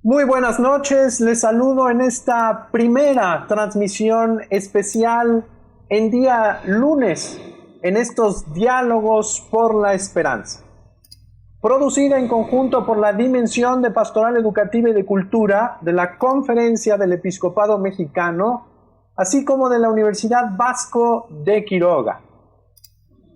Muy buenas noches, les saludo en esta primera transmisión especial en día lunes, en estos diálogos por la esperanza. Producida en conjunto por la Dimensión de Pastoral Educativa y de Cultura de la Conferencia del Episcopado Mexicano, así como de la Universidad Vasco de Quiroga.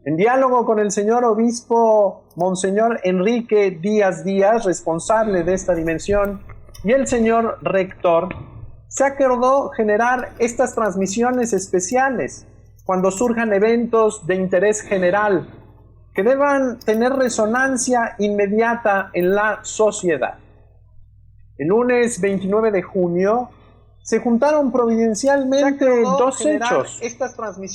En diálogo con el señor obispo Monseñor Enrique Díaz Díaz, responsable de esta dimensión, y el señor rector, se acordó generar estas transmisiones especiales cuando surjan eventos de interés general que deban tener resonancia inmediata en la sociedad. El lunes 29 de junio se juntaron providencialmente dos hechos.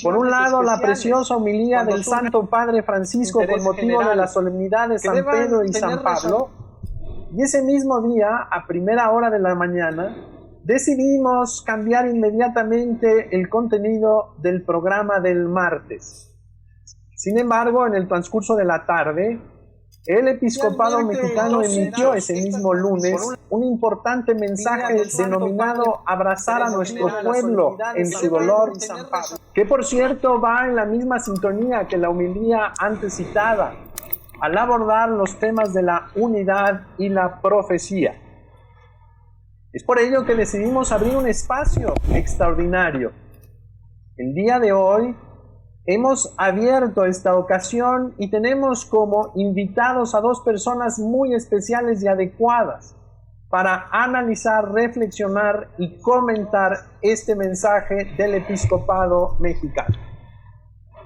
Por un lado, la preciosa homilía del Santo Padre Francisco con motivo de la solemnidad de San Pedro y San Pablo, y ese mismo día, a primera hora de la mañana, decidimos cambiar inmediatamente el contenido del programa del martes. Sin embargo, en el transcurso de la tarde, el Episcopado Mexicano emitió ese mismo lunes un importante mensaje denominado Abrazar a nuestro pueblo en su dolor, que por cierto va en la misma sintonía que la homilía antes citada, al abordar los temas de la unidad y la profecía. Es por ello que decidimos abrir un espacio extraordinario. El día de hoy hemos abierto esta ocasión y tenemos como invitados a dos personas muy especiales y adecuadas para analizar, reflexionar y comentar este mensaje del Episcopado Mexicano.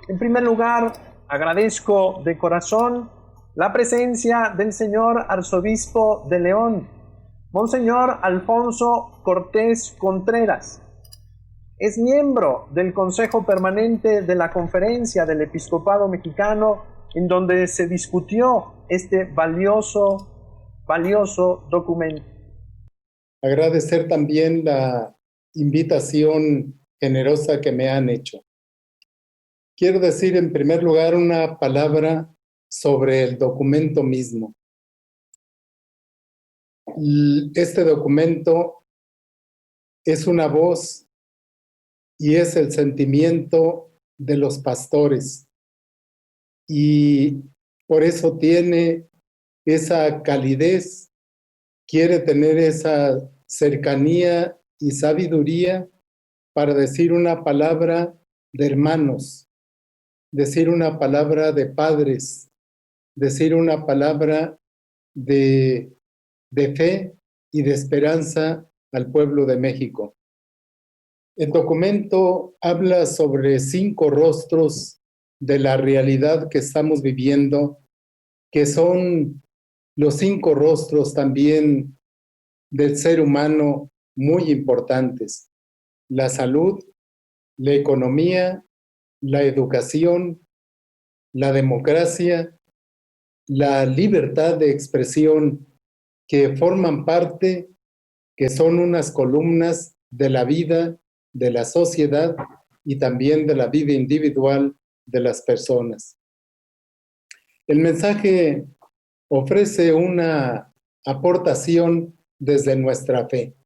En primer lugar, agradezco de corazón la presencia del señor Arzobispo de León, Monseñor Alfonso Cortés Contreras. Es miembro del Consejo Permanente de la Conferencia del Episcopado Mexicano, en donde se discutió este valioso documento. Agradecer también la invitación generosa que me han hecho. Quiero decir en primer lugar una palabra sobre el documento mismo. Este documento es una voz y es el sentimiento de los pastores, y por eso tiene esa calidez, quiere tener esa cercanía y sabiduría para decir una palabra de hermanos, decir una palabra de padres, decir una palabra de fe y de esperanza al pueblo de México. El documento habla sobre 5 rostros de la realidad que estamos viviendo, que son los 5 rostros también del ser humano muy importantes: la salud, la economía, la educación, la democracia, la libertad de expresión, que forman parte, que son unas columnas de la vida, de la sociedad y también de la vida individual de las personas. El mensaje ofrece una aportación desde nuestra fe.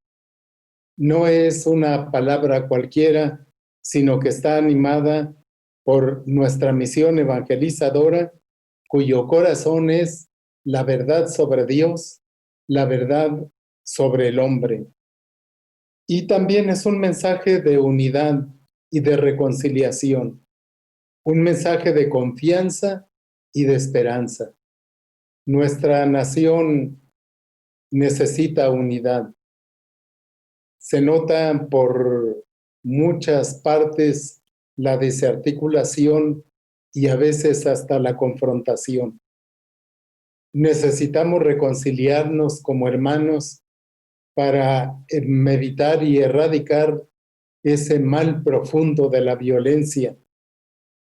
No es una palabra cualquiera, sino que está animada por nuestra misión evangelizadora, cuyo corazón es la verdad sobre Dios, la verdad sobre el hombre. Y también es un mensaje de unidad y de reconciliación, un mensaje de confianza y de esperanza. Nuestra nación necesita unidad. Se nota por muchas partes la desarticulación y a veces hasta la confrontación. Necesitamos reconciliarnos como hermanos para meditar y erradicar ese mal profundo de la violencia.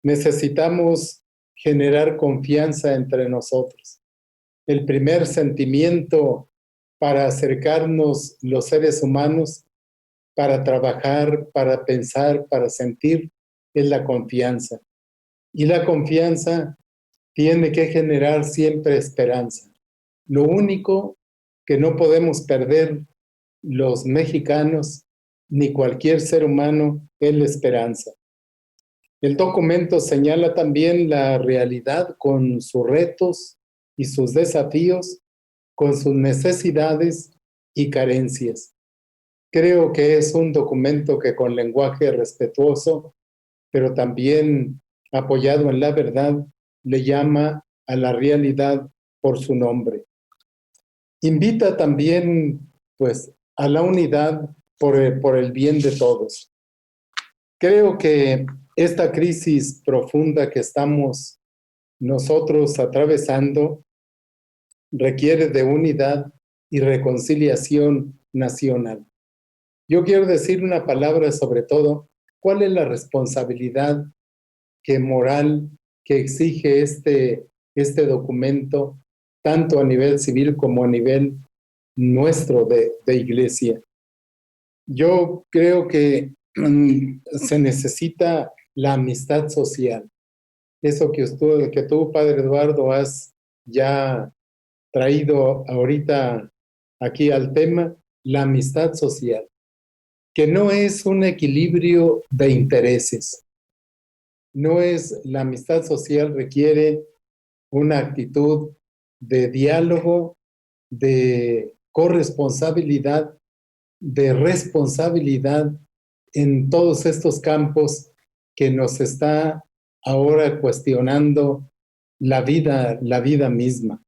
Necesitamos generar confianza entre nosotros. El primer sentimiento para acercarnos los seres humanos, para trabajar, para pensar, para sentir, es la confianza. Y la confianza tiene que generar siempre esperanza. Lo único que no podemos perder los mexicanos ni cualquier ser humano es la esperanza. El documento señala también la realidad con sus retos y sus desafíos, con sus necesidades y carencias. Creo que es un documento que con lenguaje respetuoso, pero también apoyado en la verdad, le llama a la realidad por su nombre. Invita también, pues, a la unidad por el bien de todos. Creo que esta crisis profunda que estamos nosotros atravesando requiere de unidad y reconciliación nacional. Yo quiero decir una palabra sobre todo, ¿cuál es la responsabilidad moral que exige este documento, tanto a nivel civil como a nivel nuestro de iglesia? Yo creo que se necesita la amistad social. Eso que tú, Padre Eduardo, has ya traído ahorita aquí al tema, la amistad social, que no es un equilibrio de intereses. No es, la amistad social requiere una actitud de diálogo, de corresponsabilidad, de responsabilidad en todos estos campos que nos está ahora cuestionando la vida misma.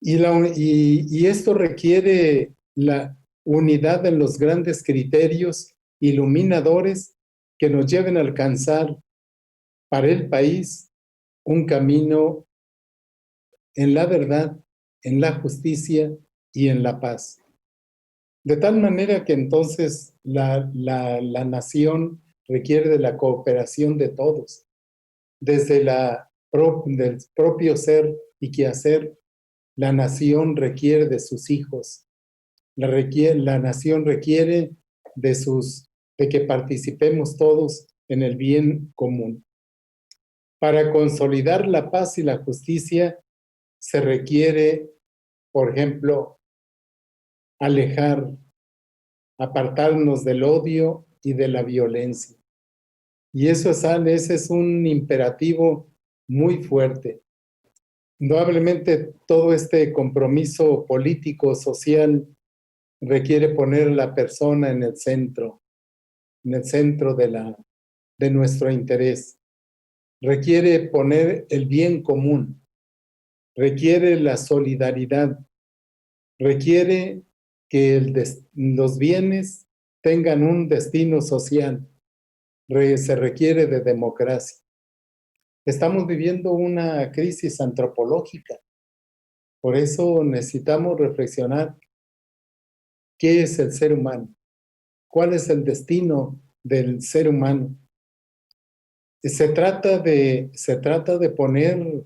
Y esto requiere la unidad en los grandes criterios iluminadores que nos lleven a alcanzar para el país un camino en la verdad, en la justicia y en la paz. De tal manera que entonces la nación requiere de la cooperación de todos, desde del propio ser y quehacer. La nación requiere de sus hijos, la nación requiere de que participemos todos en el bien común. Para consolidar la paz y la justicia se requiere, por ejemplo, apartarnos del odio y de la violencia. Y ese es un imperativo muy fuerte. Indudablemente todo este compromiso político, social, requiere poner a la persona en el centro de nuestro interés. Requiere poner el bien común, requiere la solidaridad, requiere que los bienes tengan un destino social, se requiere de democracia. Estamos viviendo una crisis antropológica, por eso necesitamos reflexionar qué es el ser humano, cuál es el destino del ser humano. Se trata de poner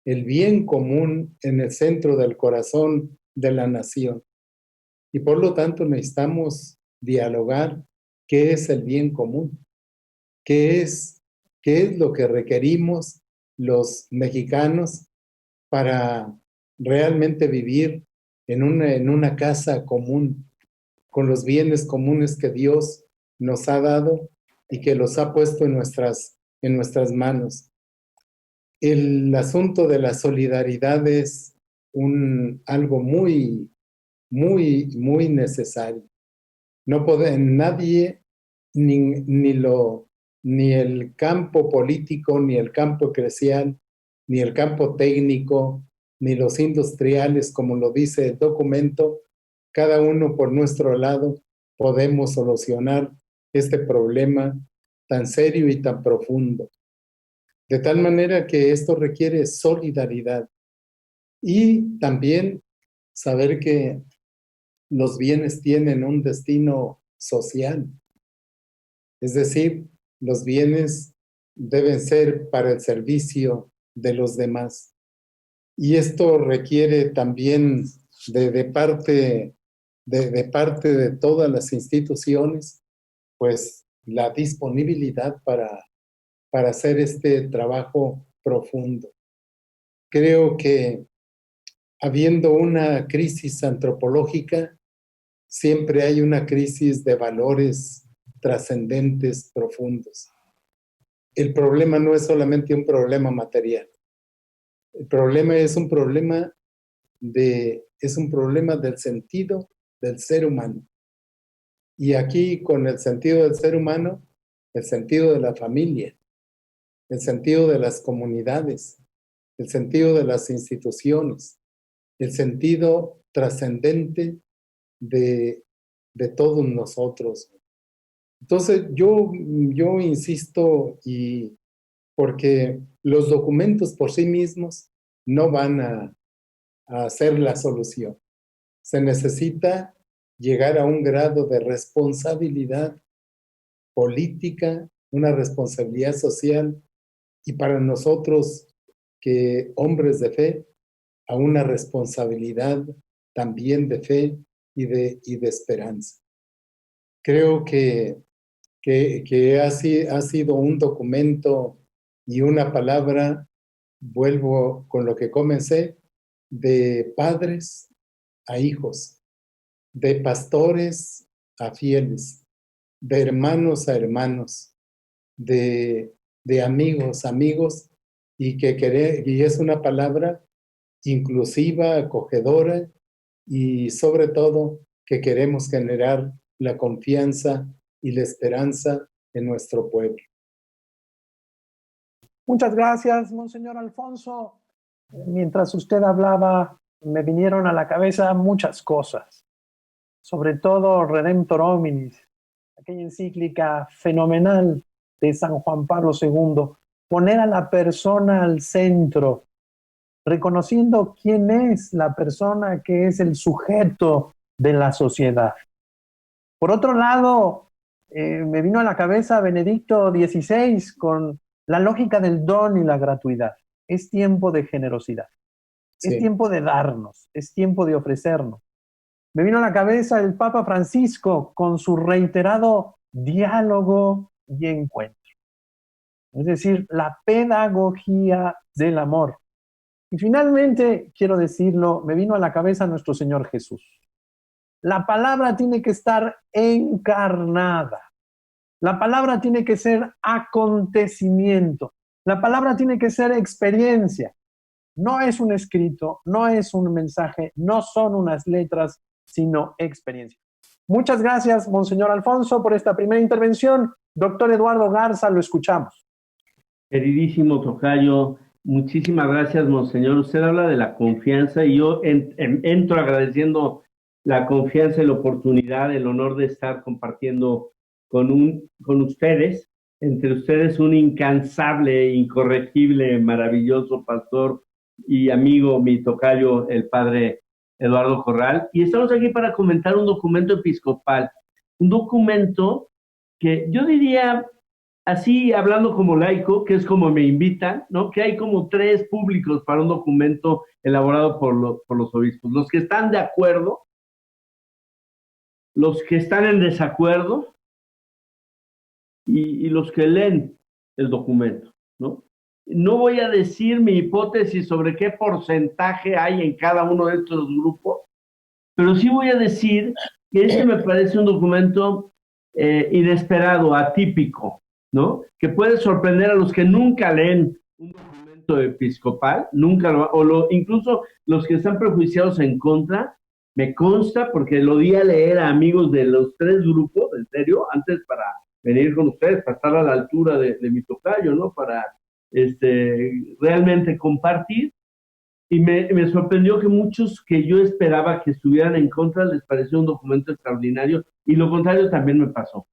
el bien común en el centro del corazón de la nación. Y por lo tanto necesitamos dialogar qué es el bien común, qué es lo que requerimos los mexicanos para realmente vivir en una casa común, con los bienes comunes que Dios nos ha dado y que los ha puesto en nuestras manos. El asunto de la solidaridad es algo muy, muy, muy necesario. No puede nadie, ni el campo político, ni el campo eclesial, ni el campo técnico, ni los industriales, como lo dice el documento, cada uno por nuestro lado podemos solucionar este problema tan serio y tan profundo. De tal manera que esto requiere solidaridad y también saber que los bienes tienen un destino social. Es decir, los bienes deben ser para el servicio de los demás. Y esto requiere también de parte de todas las instituciones, pues la disponibilidad para hacer este trabajo profundo. Creo que habiendo una crisis antropológica, siempre hay una crisis de valores trascendentes, profundos. El problema no es solamente un problema material. El problema es un problema del sentido del ser humano. Y aquí, con el sentido del ser humano, el sentido de la familia, el sentido de las comunidades, el sentido de las instituciones, el sentido trascendente de todos nosotros. Entonces, yo insisto, y porque los documentos por sí mismos no van a ser la solución. Se necesita llegar a un grado de responsabilidad política, una responsabilidad social, y para nosotros, que hombres de fe, a una responsabilidad también de fe y de esperanza. Creo que ha sido un documento y una palabra, vuelvo con lo que comencé, de padres a hijos, de pastores a fieles, de hermanos a hermanos, de amigos a amigos, y es una palabra inclusiva, acogedora, y sobre todo que queremos generar la confianza y la esperanza en nuestro pueblo. Muchas gracias, Monseñor Alfonso. Mientras usted hablaba, me vinieron a la cabeza muchas cosas, sobre todo Redemptor Hominis, aquella encíclica fenomenal de San Juan Pablo II, poner a la persona al centro, reconociendo quién es la persona, que es el sujeto de la sociedad. Por otro lado, me vino a la cabeza Benedicto XVI con la lógica del don y la gratuidad. Es tiempo de generosidad, sí. Es tiempo de darnos, es tiempo de ofrecernos. Me vino a la cabeza el Papa Francisco con su reiterado diálogo y encuentro. Es decir, la pedagogía del amor. Y finalmente, quiero decirlo, me vino a la cabeza nuestro Señor Jesús. La palabra tiene que estar encarnada. La palabra tiene que ser acontecimiento. La palabra tiene que ser experiencia. No es un escrito, no es un mensaje, no son unas letras, sino experiencia. Muchas gracias, Monseñor Alfonso, por esta primera intervención. Doctor Eduardo Garza, lo escuchamos. Queridísimo tocayo, muchísimas gracias, Monseñor. Usted habla de la confianza y yo entro agradeciendo la confianza y la oportunidad, el honor de estar compartiendo con ustedes, entre ustedes un incansable, incorregible, maravilloso pastor y amigo, mi tocayo, el padre Eduardo Corral. Y estamos aquí para comentar un documento episcopal, un documento que yo diría, así hablando como laico, que es como me invitan, ¿no? Que hay como 3 públicos para un documento elaborado por los obispos. Los que están de acuerdo, los que están en desacuerdo y los que leen el documento, ¿no? No voy a decir mi hipótesis sobre qué porcentaje hay en cada uno de estos grupos, pero sí voy a decir que este me parece un documento inesperado, atípico, ¿no? Que puede sorprender a los que nunca leen un documento episcopal, incluso los que están prejuiciados en contra. Me consta, porque lo di a leer a amigos de los 3 grupos, en serio, antes para venir con ustedes, para estar a la altura de mi tocayo, ¿no? Para realmente compartir. Y me sorprendió que muchos que yo esperaba que estuvieran en contra les pareció un documento extraordinario, y lo contrario también me pasó.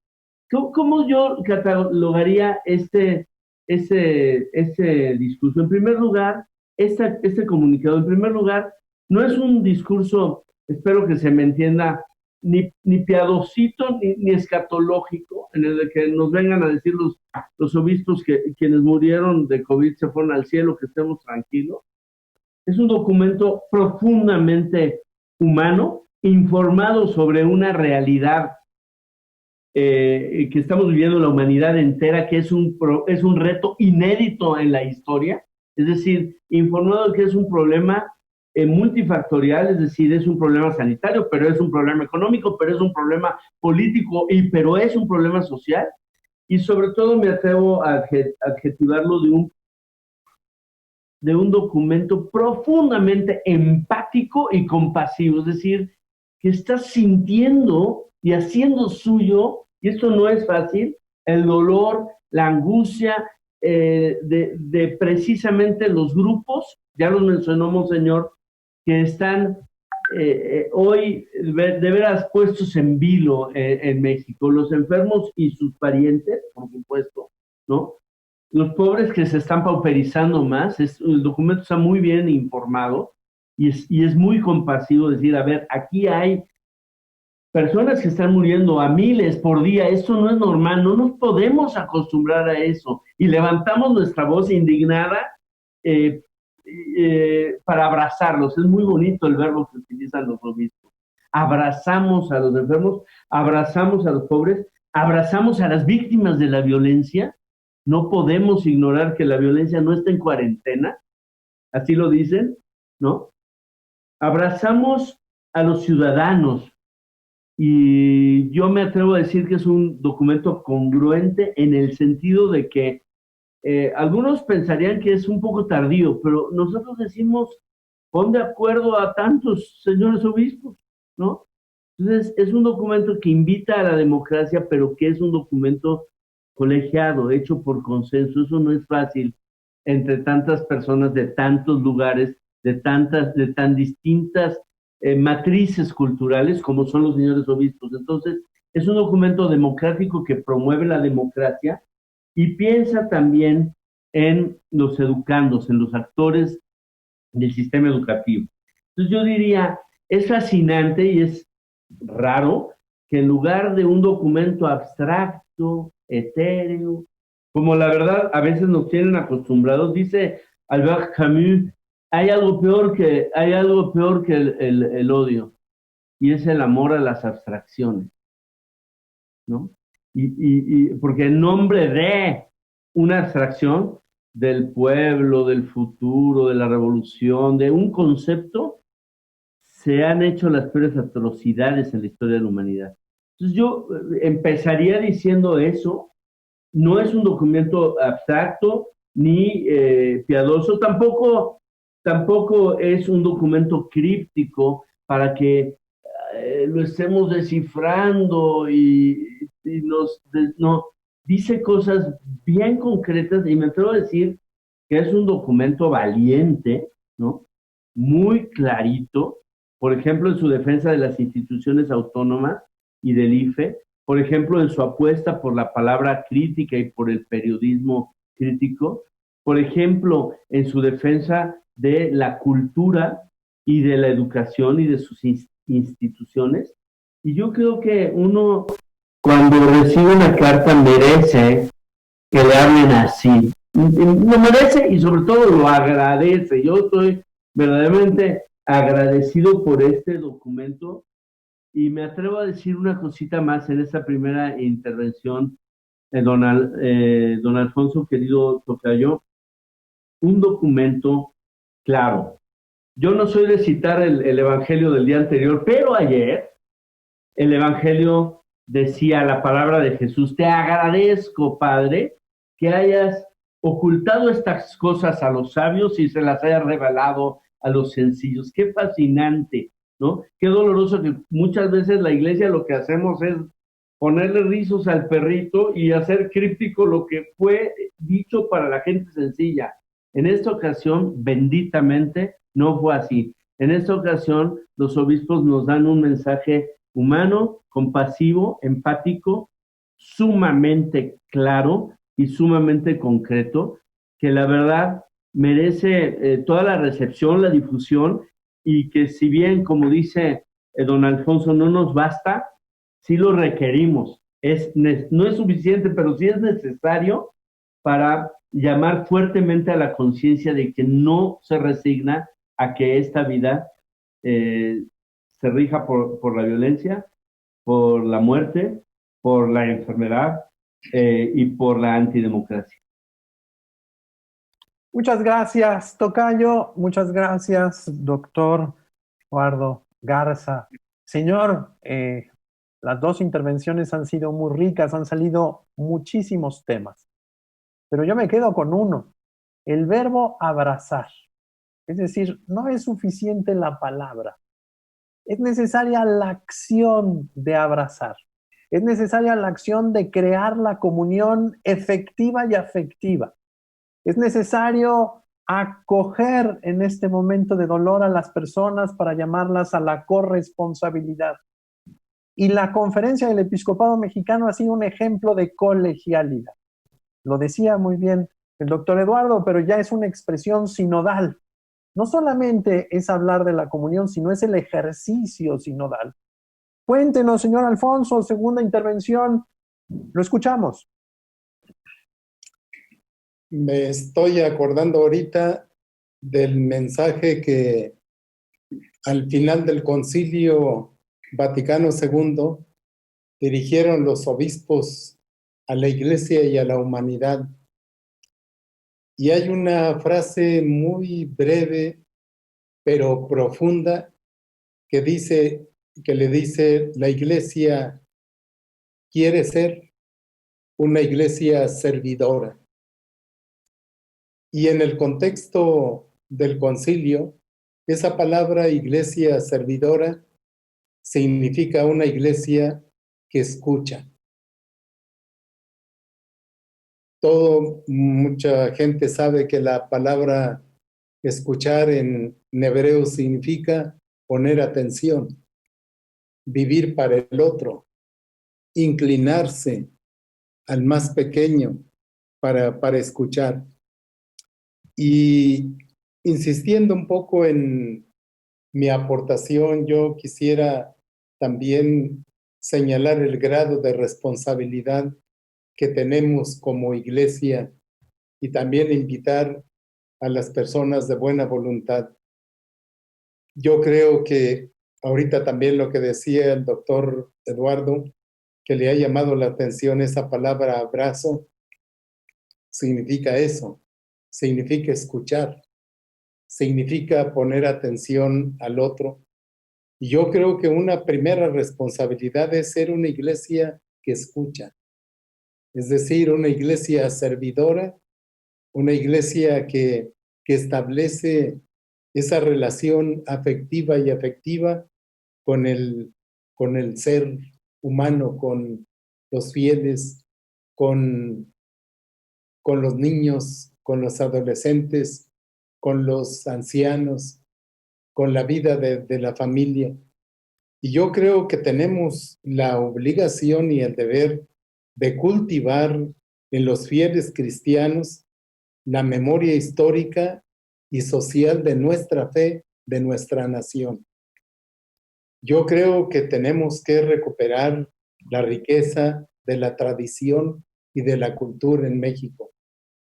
¿Cómo yo catalogaría este discurso? En primer lugar, este comunicado, en primer lugar, no es un discurso, espero que se me entienda, ni piadosito ni escatológico, en el que nos vengan a decir los obispos que quienes murieron de COVID se fueron al cielo, que estemos tranquilos. Es un documento profundamente humano, informado sobre una realidad que estamos viviendo la humanidad entera, que es un reto inédito en la historia, es decir, informado de que es un problema multifactorial, es decir, es un problema sanitario, pero es un problema económico, pero es un problema político, pero es un problema social. Y sobre todo me atrevo a adjetivarlo de un documento profundamente empático y compasivo, es decir, que está sintiendo y haciendo suyo, y esto no es fácil, el dolor, la angustia de precisamente los grupos, ya los mencionó Monseñor, que están hoy de veras puestos en vilo en México, los enfermos y sus parientes, por supuesto, ¿no? Los pobres que se están pauperizando más, el documento está muy bien informado y es muy compasivo decir, a ver, aquí hay personas que están muriendo a miles por día, esto no es normal, no nos podemos acostumbrar a eso. Y levantamos nuestra voz indignada eh, para abrazarlos. Es muy bonito el verbo que utilizan los obispos. Abrazamos a los enfermos, abrazamos a los pobres, abrazamos a las víctimas de la violencia. No podemos ignorar que la violencia no está en cuarentena, así lo dicen, ¿no? Abrazamos a los ciudadanos, y yo me atrevo a decir que es un documento congruente en el sentido de que algunos pensarían que es un poco tardío, pero nosotros decimos, pon de acuerdo a tantos señores obispos, ¿no? Entonces, es un documento que invita a la democracia, pero que es un documento colegiado, hecho por consenso. Eso no es fácil entre tantas personas de tantos lugares, de tan distintas matrices culturales como son los señores obispos. Entonces, es un documento democrático que promueve la democracia y piensa también en los educandos, en los actores del sistema educativo. Entonces, yo diría, es fascinante y es raro que en lugar de un documento abstracto, etéreo, como la verdad a veces nos tienen acostumbrados, dice Albert Camus, hay algo peor que el odio, y es el amor a las abstracciones, ¿no? Porque en nombre de una abstracción del pueblo, del futuro, de la revolución, de un concepto, se han hecho las peores atrocidades en la historia de la humanidad. Entonces yo empezaría diciendo eso, no es un documento abstracto ni piadoso, tampoco es un documento críptico para que lo estemos descifrando no, dice cosas bien concretas y me atrevo a decir que es un documento valiente, ¿no? Muy clarito, por ejemplo, en su defensa de las instituciones autónomas y del IFE, por ejemplo, en su apuesta por la palabra crítica y por el periodismo crítico, por ejemplo, en su defensa de la cultura y de la educación y de sus instituciones. Y yo creo que uno, cuando recibe una carta, merece que le hablen así. Lo merece y sobre todo lo agradece. Yo estoy verdaderamente agradecido por este documento y me atrevo a decir una cosita más en esta primera intervención, don Alfonso, querido tocayo, un documento claro. Yo no soy de citar el evangelio del día anterior, pero ayer el evangelio decía la palabra de Jesús: te agradezco, Padre, que hayas ocultado estas cosas a los sabios y se las hayas revelado a los sencillos. Qué fascinante, ¿no? Qué doloroso que muchas veces la iglesia lo que hacemos es ponerle rizos al perrito y hacer críptico lo que fue dicho para la gente sencilla. En esta ocasión, benditamente, no fue así. En esta ocasión, los obispos nos dan un mensaje humano, compasivo, empático, sumamente claro y sumamente concreto, que la verdad merece toda la recepción, la difusión, y que si bien, como dice don Alfonso, no nos basta, sí lo requerimos. No es suficiente, pero sí es necesario para llamar fuertemente a la conciencia de que no se resigna a que esta vida se rija por la violencia, por la muerte, por la enfermedad y por la antidemocracia. Muchas gracias, Tocayo. Muchas gracias, doctor Eduardo Garza. Señor, las dos intervenciones han sido muy ricas, han salido muchísimos temas, pero yo me quedo con uno, el verbo abrazar. Es decir, no es suficiente la palabra, es necesaria la acción de abrazar. Es necesaria la acción de crear la comunión efectiva y afectiva. Es necesario acoger en este momento de dolor a las personas para llamarlas a la corresponsabilidad. Y la conferencia del Episcopado Mexicano ha sido un ejemplo de colegialidad. Lo decía muy bien el doctor Eduardo, pero ya es una expresión sinodal. No solamente es hablar de la comunión, sino es el ejercicio sinodal. Cuéntenos, señor Alfonso, segunda intervención. Lo escuchamos. Me estoy acordando ahorita del mensaje que al final del Concilio Vaticano II dirigieron los obispos a la Iglesia y a la humanidad. Y hay una frase muy breve, pero profunda, que le dice, la Iglesia quiere ser una Iglesia servidora. Y en el contexto del concilio, esa palabra iglesia servidora significa una iglesia que escucha. Mucha gente sabe que la palabra escuchar en hebreo significa poner atención, vivir para el otro, inclinarse al más pequeño para escuchar. Y insistiendo un poco en mi aportación, yo quisiera también señalar el grado de responsabilidad que tenemos como iglesia y también invitar a las personas de buena voluntad. Yo creo que ahorita también lo que decía el doctor Eduardo, que le ha llamado la atención esa palabra abrazo, significa eso, significa escuchar, significa poner atención al otro. Y yo creo que una primera responsabilidad es ser una iglesia que escucha, es decir, una iglesia servidora, una iglesia que establece esa relación afectiva y afectiva con con el ser humano, con los fieles, con los niños, con los adolescentes, con los ancianos, con la vida de la familia. Y yo creo que tenemos la obligación y el deber de cultivar en los fieles cristianos la memoria histórica y social de nuestra fe, de nuestra nación. Yo creo que tenemos que recuperar la riqueza de la tradición y de la cultura en México,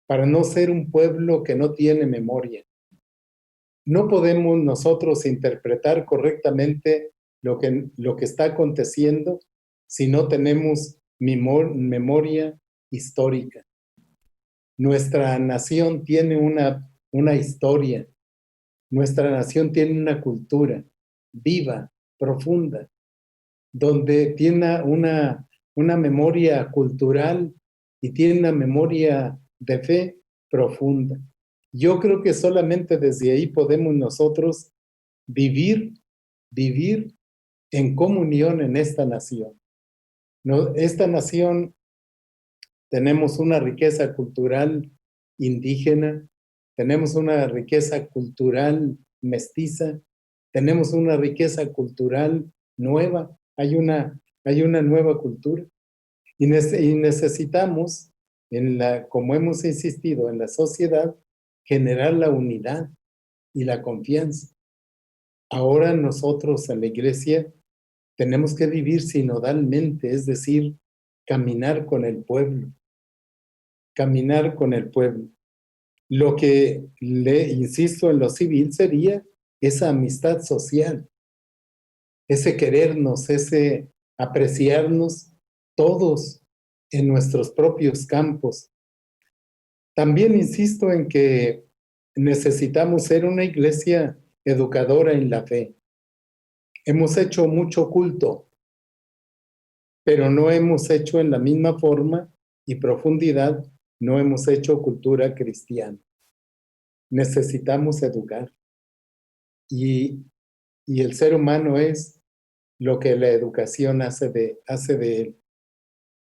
para no ser un pueblo que no tiene memoria. No podemos nosotros interpretar correctamente lo que está aconteciendo si no tenemos memoria histórica. Nuestra nación tiene una historia, nuestra nación tiene una cultura viva, profunda, donde tiene una memoria cultural y tiene una memoria de fe profunda. Yo creo que solamente desde ahí podemos nosotros vivir en comunión en esta nación. ¿No? Esta nación tenemos una riqueza cultural indígena, tenemos una riqueza cultural mestiza, tenemos una riqueza cultural nueva, hay una nueva cultura y necesitamos, como hemos insistido, en la sociedad, generar la unidad y la confianza. Ahora nosotros en la iglesia tenemos que vivir sinodalmente, es decir, caminar con el pueblo. Caminar con el pueblo. Lo que le insisto en lo civil sería esa amistad social, ese querernos, ese apreciarnos todos en nuestros propios campos. También insisto en que necesitamos ser una iglesia educadora en la fe. Hemos hecho mucho culto, pero no hemos hecho en la misma forma y profundidad, no hemos hecho cultura cristiana. Necesitamos educar. Y el ser humano es lo que la educación hace de él.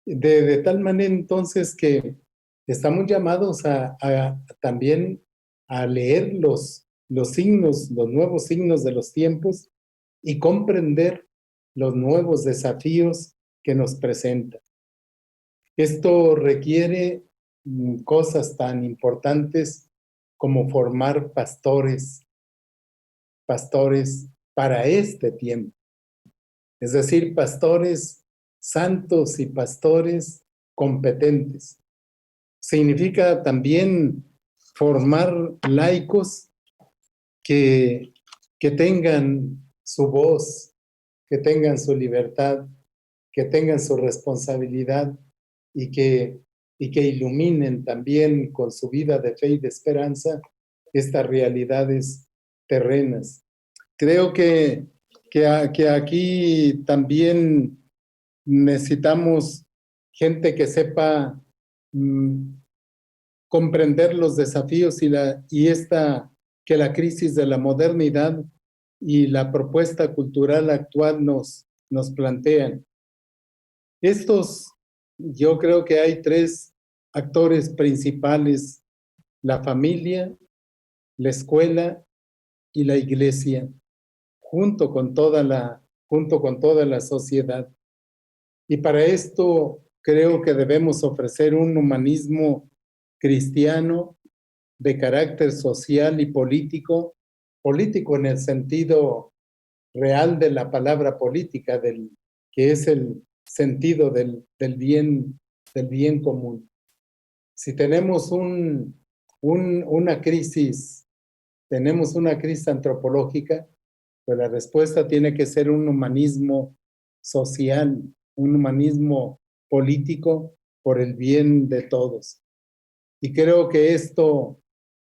De tal manera entonces que estamos llamados también a leer los signos, los nuevos signos de los tiempos y comprender los nuevos desafíos que nos presentan. Esto requiere cosas tan importantes como formar pastores para este tiempo. Es decir, pastores santos y pastores competentes. Significa también formar laicos que tengan su voz, que tengan su libertad, que tengan su responsabilidad y que iluminen también con su vida de fe y de esperanza estas realidades terrenas. Creo que aquí también necesitamos gente que sepa comprender los desafíos que la crisis de la modernidad y la propuesta cultural actual nos plantean. Yo creo que hay tres actores principales: la familia, la escuela y la iglesia, junto con toda la sociedad. Y para esto creo que debemos ofrecer un humanismo cristiano de carácter social y político en el sentido real de la palabra política, que es el sentido del bien común. Si tenemos una crisis antropológica, pues la respuesta tiene que ser un humanismo social, un humanismo político por el bien de todos. Y creo que esto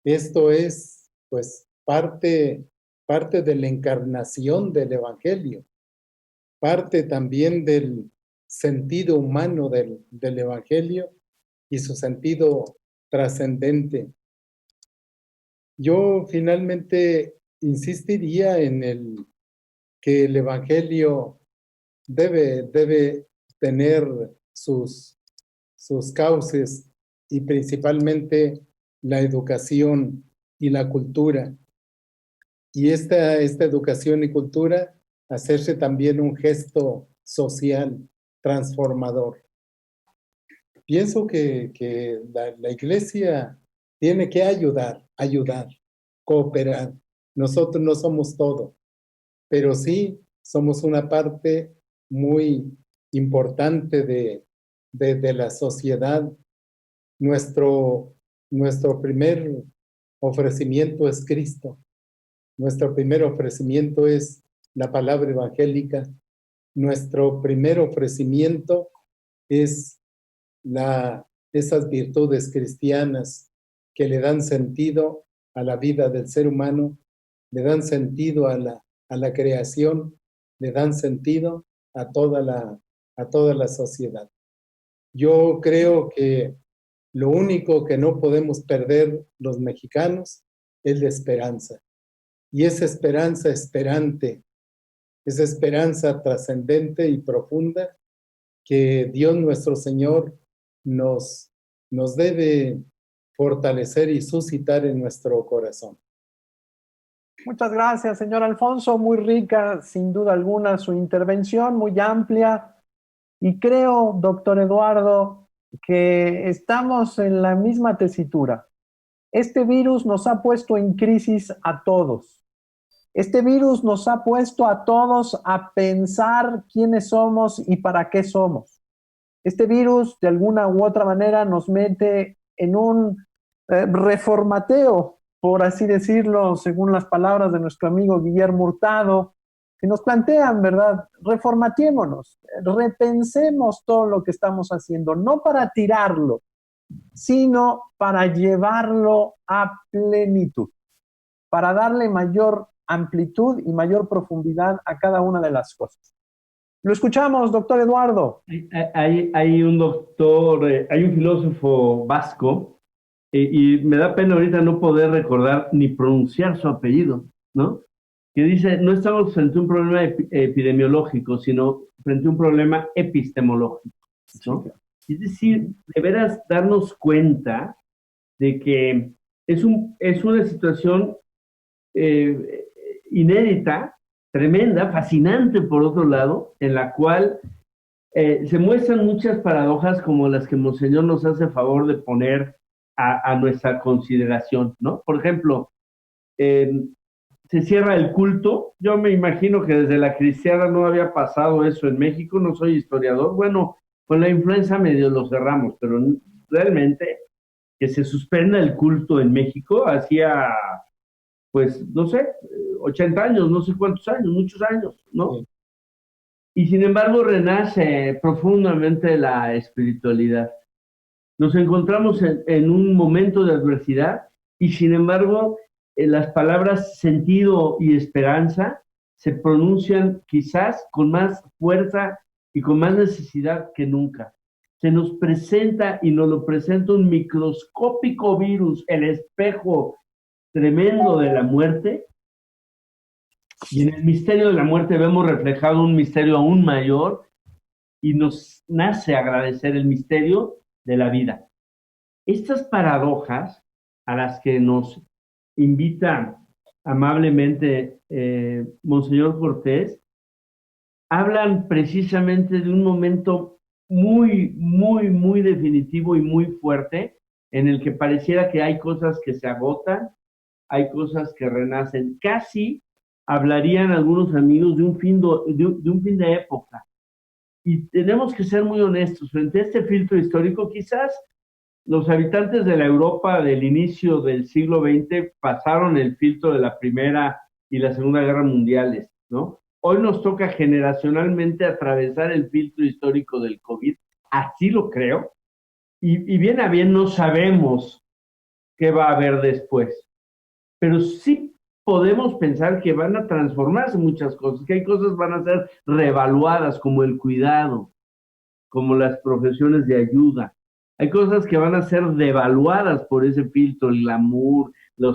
es pues parte de la encarnación del Evangelio, parte también del sentido humano del Evangelio y su sentido trascendente. Yo finalmente insistiría en que el Evangelio debe tener sus cauces y principalmente la educación y la cultura. Y esta educación y cultura hacerse también un gesto social transformador. Pienso que la iglesia tiene que ayudar, cooperar. Nosotros no somos todo, pero sí somos una parte muy importante de la sociedad. Nuestro primer ofrecimiento es Cristo. Nuestro primer ofrecimiento es la palabra evangélica. Nuestro primer ofrecimiento es esas virtudes cristianas que le dan sentido a la vida del ser humano, le dan sentido a la creación, le dan sentido a toda la sociedad. Yo creo que lo único que no podemos perder los mexicanos es la esperanza. Y esa esperanza esperante, esa esperanza trascendente y profunda que Dios nuestro Señor nos debe fortalecer y suscitar en nuestro corazón. Muchas gracias, señor Alfonso. Muy rica, sin duda alguna, su intervención, muy amplia. Y creo, doctor Eduardo, que estamos en la misma tesitura. Este virus nos ha puesto en crisis a todos. Este virus nos ha puesto a todos a pensar quiénes somos y para qué somos. Este virus, de alguna u otra manera, nos mete en un reformateo, por así decirlo, según las palabras de nuestro amigo Guillermo Hurtado, que nos plantean, ¿verdad? Reformatémonos, repensemos todo lo que estamos haciendo, no para tirarlo, sino para llevarlo a plenitud, para darle mayor amplitud y mayor profundidad a cada una de las cosas. Lo escuchamos, doctor Eduardo. Hay un doctor, hay un filósofo vasco, y me da pena ahorita no poder recordar ni pronunciar su apellido, ¿no? Que dice, no estamos frente a un problema epidemiológico, sino frente a un problema epistemológico, ¿no? Es decir, de veras darnos cuenta de que es una situación eh, inédita, tremenda, fascinante por otro lado, en la cual se muestran muchas paradojas como las que Monseñor nos hace favor de poner a nuestra consideración, ¿no? Por ejemplo, eh, se cierra el culto. Yo me imagino que desde la cristiana no había pasado eso en México, no soy historiador. Bueno, con la influenza medio lo cerramos, pero realmente que se suspenda el culto en México hacía, pues, no sé, 80 años, no sé cuántos años, muchos años, ¿no? Sí. Y sin embargo renace profundamente la espiritualidad. Nos encontramos en un momento de adversidad y sin embargo las palabras sentido y esperanza se pronuncian quizás con más fuerza y con más necesidad que nunca. Se nos presenta y nos lo presenta un microscópico virus, el espejo tremendo de la muerte, y en el misterio de la muerte vemos reflejado un misterio aún mayor y nos nace agradecer el misterio de la vida. Estas paradojas a las que nos invita amablemente Monseñor Cortés hablan precisamente de un momento muy definitivo y muy fuerte en el que pareciera que hay cosas que se agotan, hay cosas que renacen. Casi hablarían algunos amigos de un fin de época. Y tenemos que ser muy honestos. Frente a este filtro histórico, quizás los habitantes de la Europa del inicio del siglo XX pasaron el filtro de la Primera y la Segunda Guerra Mundiales, ¿no? Hoy nos toca generacionalmente atravesar el filtro histórico del COVID, así lo creo, y bien a bien no sabemos qué va a haber después, pero sí podemos pensar que van a transformarse muchas cosas, que hay cosas van a ser reevaluadas, como el cuidado, como las profesiones de ayuda. Hay cosas que van a ser devaluadas por ese filtro, el glamour, la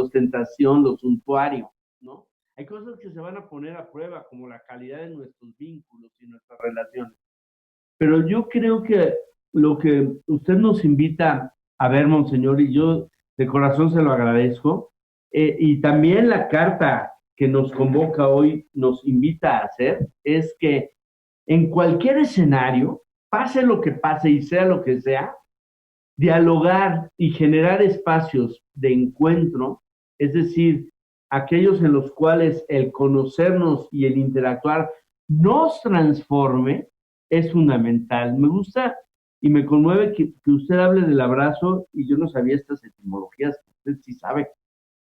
ostentación, lo suntuario, ¿no? Hay cosas que se van a poner a prueba, como la calidad de nuestros vínculos y nuestras relaciones. Pero yo creo que lo que usted nos invita a ver, Monseñor, y yo de corazón se lo agradezco, y también la carta que nos convoca hoy nos invita a hacer, es que en cualquier escenario, pase lo que pase y sea lo que sea, dialogar y generar espacios de encuentro, es decir, aquellos en los cuales el conocernos y el interactuar nos transforme, es fundamental. Me gusta y me conmueve que usted hable del abrazo, y yo no sabía estas etimologías, usted sí sabe,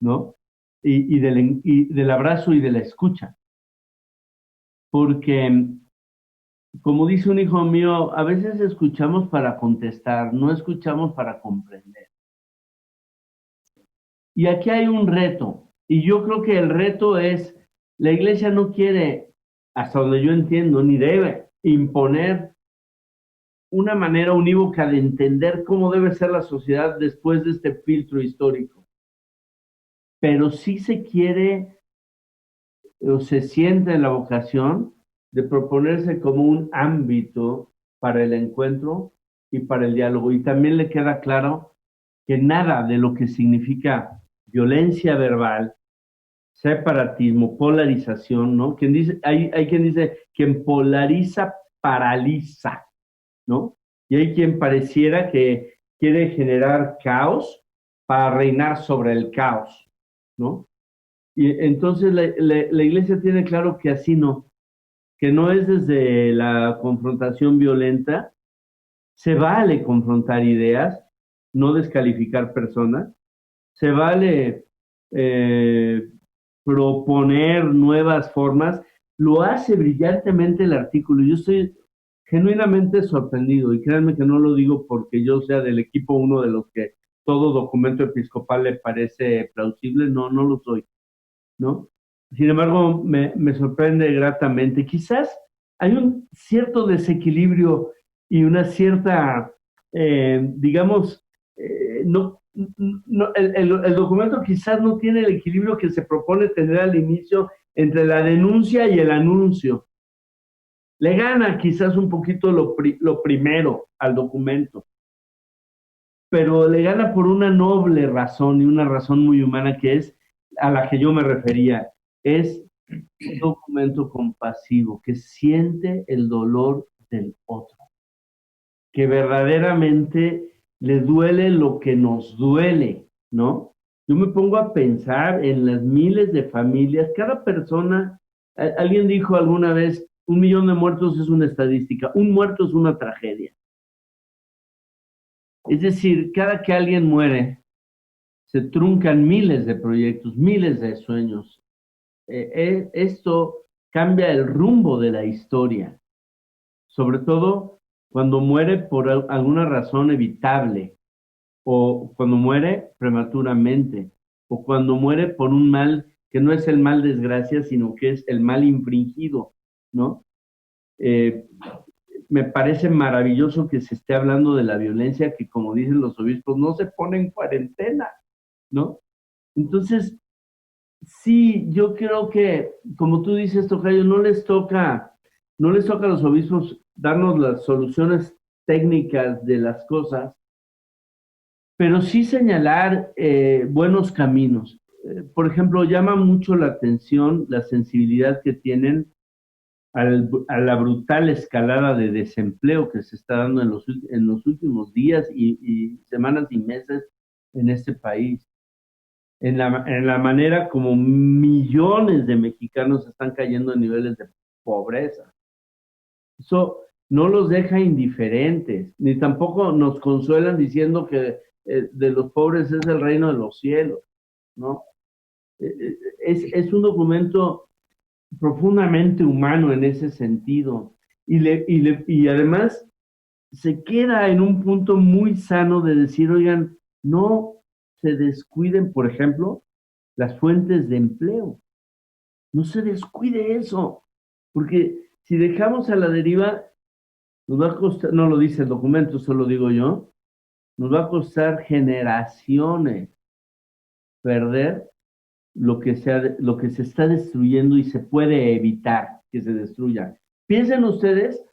¿no? Y del abrazo y de la escucha. Porque como dice un hijo mío, a veces escuchamos para contestar, no escuchamos para comprender. Y aquí hay un reto, y yo creo que el reto es, la iglesia no quiere, hasta donde yo entiendo, ni debe imponer una manera unívoca de entender cómo debe ser la sociedad después de este filtro histórico. Pero sí se quiere, o se siente en la vocación de proponerse como un ámbito para el encuentro y para el diálogo. Y también le queda claro que nada de lo que significa violencia verbal, separatismo, polarización, ¿no? Hay quien dice, quien polariza, paraliza, ¿no? Y hay quien pareciera que quiere generar caos para reinar sobre el caos, ¿no? Y entonces la iglesia tiene claro que así no, que no es desde la confrontación violenta. Se vale confrontar ideas, no descalificar personas, se vale proponer nuevas formas. Lo hace brillantemente el artículo. Yo estoy genuinamente sorprendido, y créanme que no lo digo porque yo sea del equipo uno de los que todo documento episcopal le parece plausible, no, no lo soy, ¿no? Sin embargo, me sorprende gratamente. Quizás hay un cierto desequilibrio y una cierta, digamos, no, no el documento quizás no tiene el equilibrio que se propone tener al inicio entre la denuncia y el anuncio. Le gana quizás un poquito lo primero al documento, pero le gana por una noble razón y una razón muy humana que es a la que yo me refería. Es un documento compasivo que siente el dolor del otro, que verdaderamente le duele lo que nos duele, ¿no? Yo me pongo a pensar en las miles de familias, cada persona, alguien dijo alguna vez, 1 millón de muertos es una estadística, un muerto es una tragedia. Es decir, cada que alguien muere, se truncan miles de proyectos, miles de sueños. Esto cambia el rumbo de la historia, sobre todo cuando muere por alguna razón evitable, o cuando muere prematuramente, o cuando muere por un mal que no es el mal desgracia, sino que es el mal infringido, ¿no? Eh, Me parece maravilloso que se esté hablando de la violencia que, como dicen los obispos, no se pone en cuarentena, ¿no? Entonces, sí, yo creo que, como tú dices, Tocayo, no les toca a los obispos darnos las soluciones técnicas de las cosas, pero sí señalar buenos caminos. Por ejemplo, llama mucho la atención la sensibilidad que tienen a la brutal escalada de desempleo que se está dando en los últimos días y semanas y meses en este país, en la manera como millones de mexicanos están cayendo en niveles de pobreza. Eso no los deja indiferentes, ni tampoco nos consuelan diciendo que de los pobres es el reino de los cielos, ¿no? Es un documento profundamente humano en ese sentido. Y además se queda en un punto muy sano de decir, oigan, no se descuiden, por ejemplo, las fuentes de empleo. No se descuide eso, porque si dejamos a la deriva, nos va a costar, no lo dice el documento, eso lo digo yo, nos va a costar generaciones perder lo que se está destruyendo y se puede evitar que se destruya. Piensen ustedes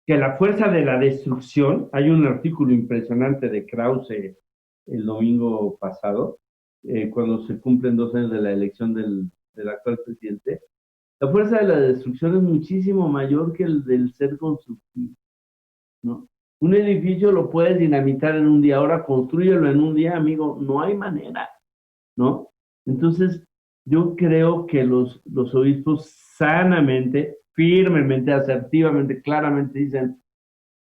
que la fuerza de la destrucción, hay un artículo impresionante de Krause el domingo pasado, cuando se cumplen 2 años de la elección del actual presidente, la fuerza de la destrucción es muchísimo mayor que el del ser constructivo, ¿no? Un edificio lo puedes dinamitar en un día, ahora construyelo en un día, amigo, no hay manera, ¿no? Entonces, yo creo que los obispos sanamente, firmemente, asertivamente, claramente dicen,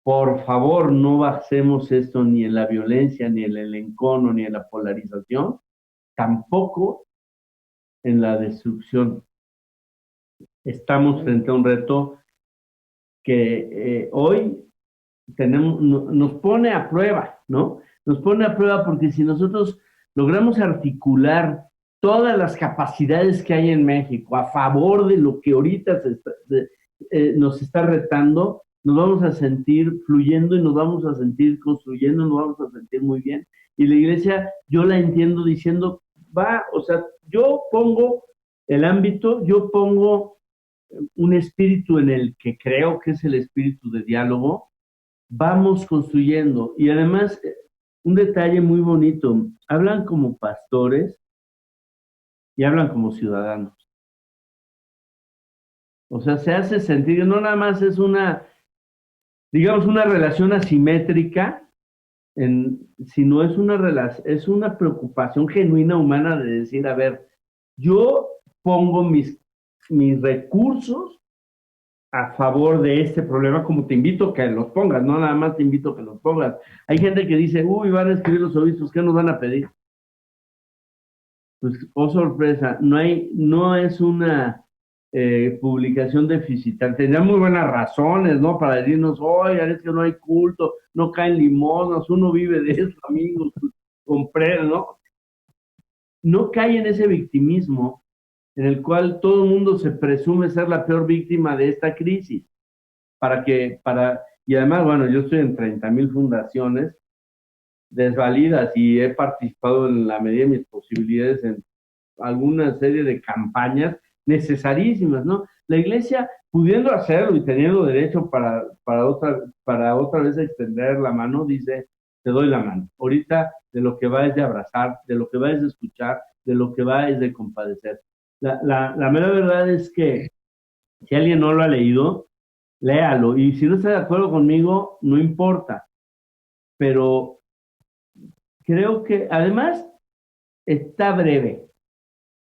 por favor, no basemos esto ni en la violencia, ni en el encono, ni en la polarización, tampoco en la destrucción. Estamos frente a un reto que hoy nos pone a prueba, ¿no? Nos pone a prueba porque si nosotros logramos articular todas las capacidades que hay en México a favor de lo que ahorita nos está retando, nos vamos a sentir fluyendo y nos vamos a sentir construyendo, nos vamos a sentir muy bien. Y la iglesia, yo la entiendo diciendo, o sea, yo pongo el ámbito, yo pongo un espíritu en el que creo que es el espíritu de diálogo, vamos construyendo. Y además, un detalle muy bonito, hablan como pastores y hablan como ciudadanos. O sea, se hace sentir, no nada más es digamos, una relación asimétrica, sino es una preocupación genuina humana de decir, a ver, yo pongo mis recursos a favor de este problema, como te invito a que los pongas, no nada más te invito a que los pongas. Hay gente que dice, uy, van a escribir los obispos, ¿qué nos van a pedir? Pues, oh sorpresa, no es una publicación deficitaria. Tendría muy buenas razones, ¿no? Para decirnos, oye, es que no hay culto, no caen limosnas, uno vive de eso, amigos, compré, ¿no? No cae en ese victimismo en el cual todo el mundo se presume ser la peor víctima de esta crisis. Y además, bueno, yo estoy en 30,000 fundaciones desvalidas y he participado en la medida de mis posibilidades en alguna serie de campañas necesarísimas, ¿no? La iglesia, pudiendo hacerlo y teniendo derecho para otra vez extender la mano, dice, te doy la mano. Ahorita de lo que va es de abrazar, de lo que va es de escuchar, de lo que va es de compadecer. La mera verdad es que si alguien no lo ha leído, léalo. Y si no está de acuerdo conmigo, no importa. Pero creo que además está breve.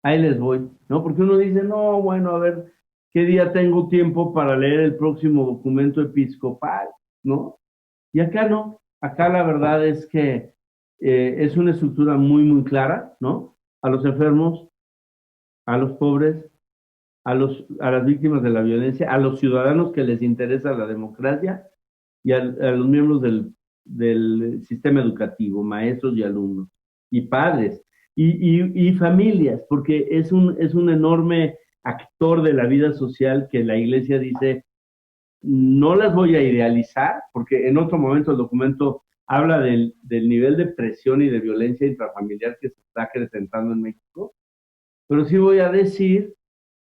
Ahí les voy, ¿no? Porque uno dice, no, bueno, a ver, ¿qué día tengo tiempo para leer el próximo documento episcopal? ¿No? Y acá no. Acá la verdad es que es una estructura muy, muy clara, ¿no? A los enfermos, a los pobres, a las víctimas de la violencia, a los ciudadanos que les interesa la democracia y a los miembros del sistema educativo, maestros y alumnos, y padres, y familias, porque es un enorme actor de la vida social que la iglesia dice, no las voy a idealizar, porque en otro momento el documento habla del nivel de presión y de violencia intrafamiliar que se está acrecentando en México, pero sí voy a decir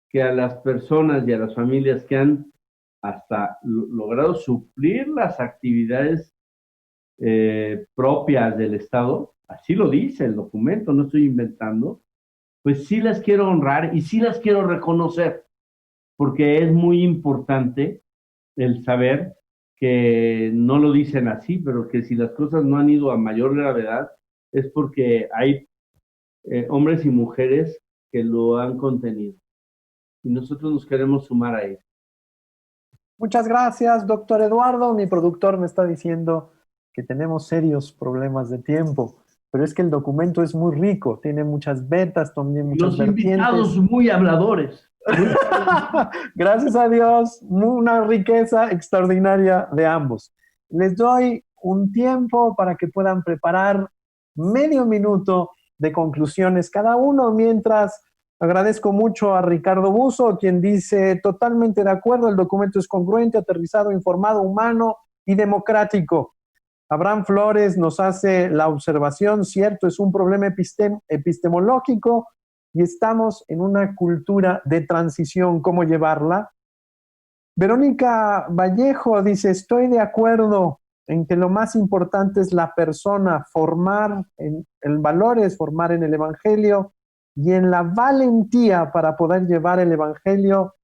que a las personas y a las familias que han hasta logrado suplir las actividades propias del Estado, así lo dice el documento, no estoy inventando, pues sí las quiero honrar y sí las quiero reconocer, porque es muy importante el saber que no lo dicen así, pero que si las cosas no han ido a mayor gravedad, es porque hay hombres y mujeres que lo han contenido. Y nosotros nos queremos sumar a ello. Muchas gracias, doctor Eduardo. Mi productor me está diciendo que tenemos serios problemas de tiempo, pero es que el documento es muy rico, tiene muchas vetas, también muchas Los vertientes. invitados muy habladores. Gracias a Dios, una riqueza extraordinaria de ambos. Les doy un tiempo para que puedan preparar medio minuto de conclusiones cada uno, mientras agradezco mucho a Ricardo Buzo, quien dice totalmente de acuerdo, el documento es congruente, aterrizado, informado, humano y democrático. Abraham Flores nos hace la observación, cierto, es un problema epistemológico y estamos en una cultura de transición, ¿cómo llevarla? Verónica Vallejo dice, estoy de acuerdo en que lo más importante es la persona, formar en valores, formar en el Evangelio y en la valentía para poder llevar el Evangelio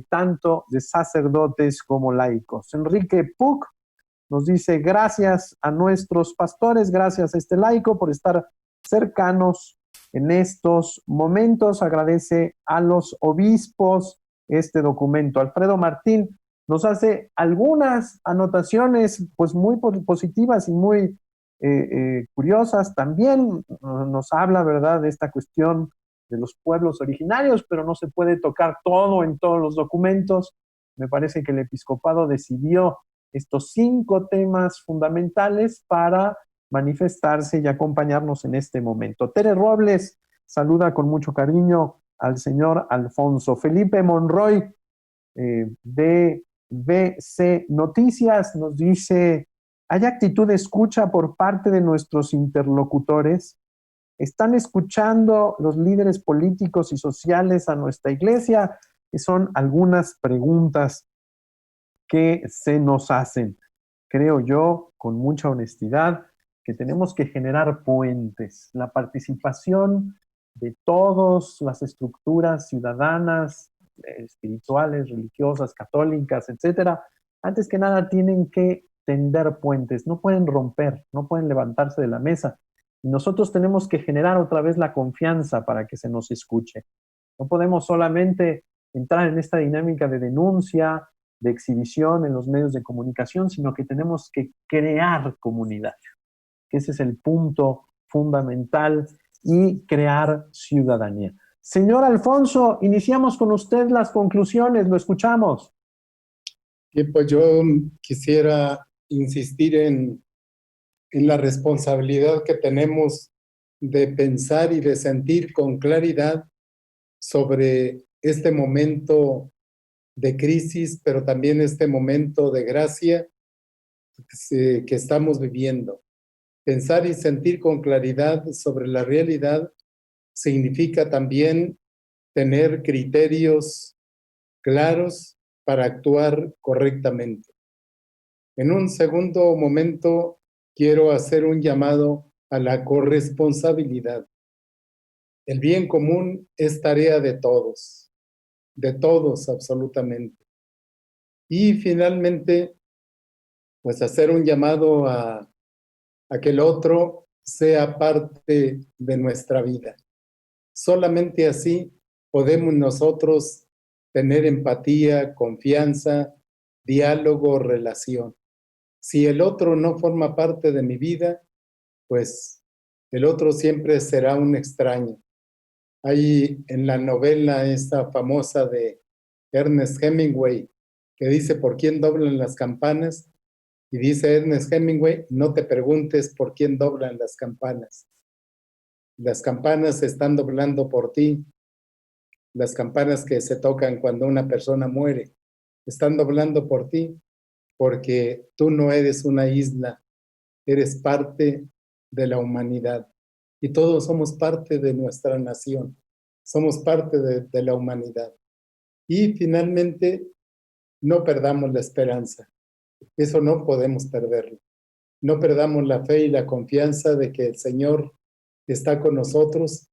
tanto de sacerdotes como laicos. Enrique Puc nos dice, gracias a nuestros pastores, gracias a este laico por estar cercanos en estos momentos. Agradece a los obispos este documento. Alfredo Martín nos hace algunas anotaciones pues muy positivas y muy curiosas. También nos habla, ¿verdad?, de esta cuestión de los pueblos originarios, pero no se puede tocar todo en todos los documentos. Me parece que el episcopado decidió estos 5 temas fundamentales para manifestarse y acompañarnos en este momento. Tere Robles saluda con mucho cariño al señor Alfonso. Felipe Monroy de BC Noticias nos dice, ¿hay actitud de escucha por parte de nuestros interlocutores? ¿Están escuchando los líderes políticos y sociales a nuestra iglesia? Que son algunas preguntas que se nos hacen. Creo yo, con mucha honestidad, que tenemos que generar puentes. La participación de todas las estructuras ciudadanas, espirituales, religiosas, católicas, etcétera, antes que nada tienen que tender puentes, no pueden romper, no pueden levantarse de la mesa. Y nosotros tenemos que generar otra vez la confianza para que se nos escuche. No podemos solamente entrar en esta dinámica de denuncia, de exhibición en los medios de comunicación, sino que tenemos que crear comunidad, que ese es el punto fundamental, y crear ciudadanía. Señor Alfonso, iniciamos con usted las conclusiones, lo escuchamos. Y pues yo quisiera insistir en la responsabilidad que tenemos de pensar y de sentir con claridad sobre este momento de crisis, pero también este momento de gracia que estamos viviendo. Pensar y sentir con claridad sobre la realidad significa también tener criterios claros para actuar correctamente. En un segundo momento, quiero hacer un llamado a la corresponsabilidad. El bien común es tarea de todos absolutamente. Y finalmente, pues hacer un llamado a que el otro sea parte de nuestra vida. Solamente así podemos nosotros tener empatía, confianza, diálogo, relación. Si el otro no forma parte de mi vida, pues el otro siempre será un extraño. Hay en la novela esta famosa de Ernest Hemingway que dice ¿por quién doblan las campanas? Y dice Ernest Hemingway, no te preguntes por quién doblan las campanas. Las campanas se están doblando por ti. Las campanas que se tocan cuando una persona muere están doblando por ti, porque tú no eres una isla, eres parte de la humanidad. Y todos somos parte de nuestra nación, somos parte de la humanidad. Y finalmente, no perdamos la esperanza. Eso no podemos perderlo. No perdamos la fe y la confianza de que el Señor está con nosotros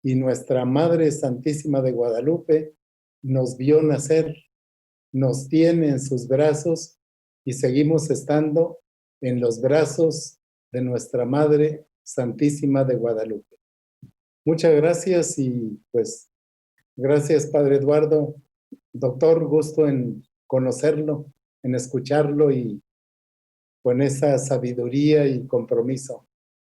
y nuestra Madre Santísima de Guadalupe nos vio nacer, nos tiene en sus brazos y seguimos estando en los brazos de nuestra Madre Santísima de Guadalupe. Muchas gracias y pues gracias Padre Eduardo. Doctor, gusto en conocerlo, en escucharlo y con esa sabiduría y compromiso.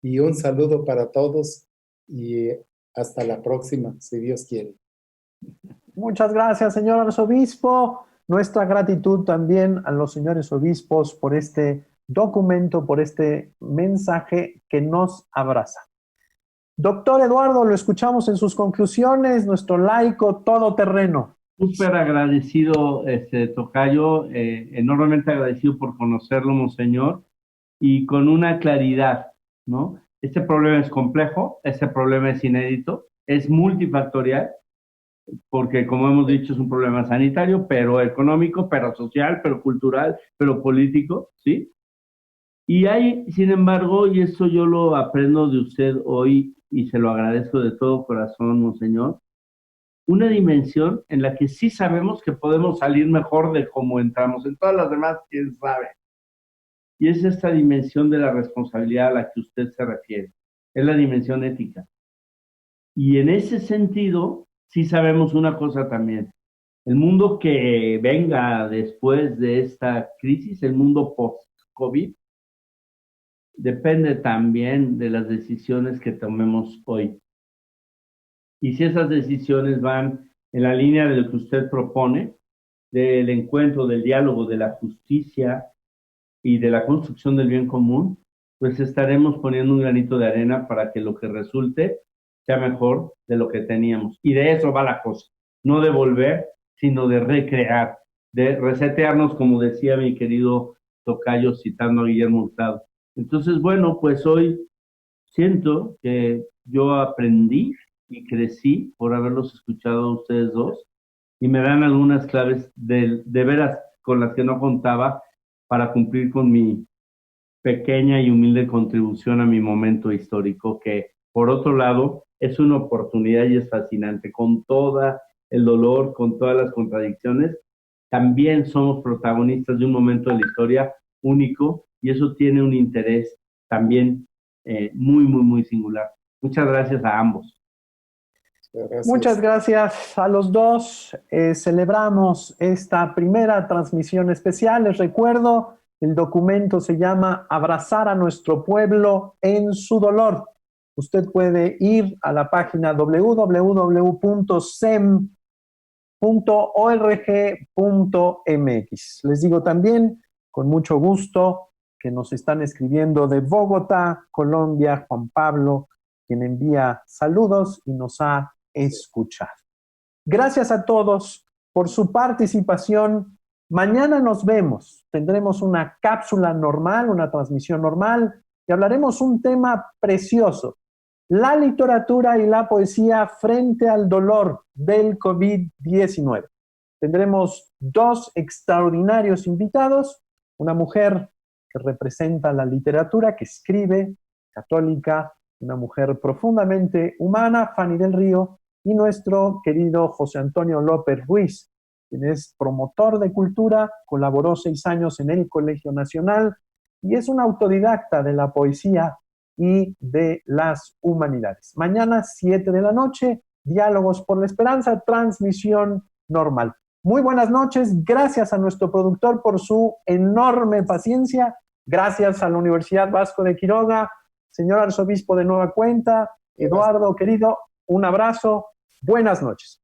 Y un saludo para todos y hasta la próxima, si Dios quiere. Muchas gracias, señor arzobispo. Nuestra gratitud también a los señores obispos por este documento, por este mensaje que nos abraza. Doctor Eduardo, lo escuchamos en sus conclusiones, nuestro laico todoterreno. Súper agradecido, tocayo, enormemente agradecido por conocerlo, monseñor, y con una claridad, ¿no? Este problema es complejo, este problema es inédito, es multifactorial, porque como hemos dicho es un problema sanitario, pero económico, pero social, pero cultural, pero político, ¿sí? Y hay, sin embargo, y esto yo lo aprendo de usted hoy y se lo agradezco de todo corazón, monseñor, una dimensión en la que sí sabemos que podemos salir mejor de cómo entramos. En todas las demás, quién sabe. Y es esta dimensión de la responsabilidad a la que usted se refiere. Es la dimensión ética. Y en ese sentido, sí sabemos una cosa también. El mundo que venga después de esta crisis, el mundo post-COVID, depende también de las decisiones que tomemos hoy. Y si esas decisiones van en la línea de lo que usted propone, del encuentro, del diálogo, de la justicia y de la construcción del bien común, pues estaremos poniendo un granito de arena para que lo que resulte sea mejor de lo que teníamos. Y de eso va la cosa, no de volver, sino de recrear, de resetearnos, como decía mi querido tocayo citando a Guillermo Hurtado. Entonces, bueno, pues hoy siento que yo aprendí y crecí por haberlos escuchado a ustedes dos y me dan algunas claves de veras con las que no contaba para cumplir con mi pequeña y humilde contribución a mi momento histórico, que por otro lado es una oportunidad y es fascinante, con todo el dolor, con todas las contradicciones, también somos protagonistas de un momento de la historia único y eso tiene un interés también muy, muy, muy singular. Muchas gracias a ambos. Gracias. Muchas gracias a los dos. Celebramos esta primera transmisión especial. Les recuerdo, el documento se llama Abrazar a nuestro pueblo en su dolor. usted puede ir a la página www.sem.org.mx. Les digo también, con mucho gusto, que nos están escribiendo de Bogotá, Colombia, Juan Pablo, quien envía saludos y nos ha escuchado. Gracias a todos por su participación. Mañana nos vemos. Tendremos una cápsula normal, una transmisión normal, y hablaremos un tema precioso: la literatura y la poesía frente al dolor del COVID-19. Tendremos dos extraordinarios invitados, una mujer que representa la literatura, que escribe, católica, una mujer profundamente humana, Fanny del Río, y nuestro querido José Antonio López Ruiz, quien es promotor de cultura, colaboró 6 años en el Colegio Nacional y es un autodidacta de la poesía y de las humanidades. Mañana, 7 de la noche, Diálogos por la Esperanza, transmisión normal. Muy buenas noches, gracias a nuestro productor por su enorme paciencia, gracias a la Universidad Vasco de Quiroga, señor arzobispo de Nueva Cuenta, Eduardo, querido, un abrazo, buenas noches.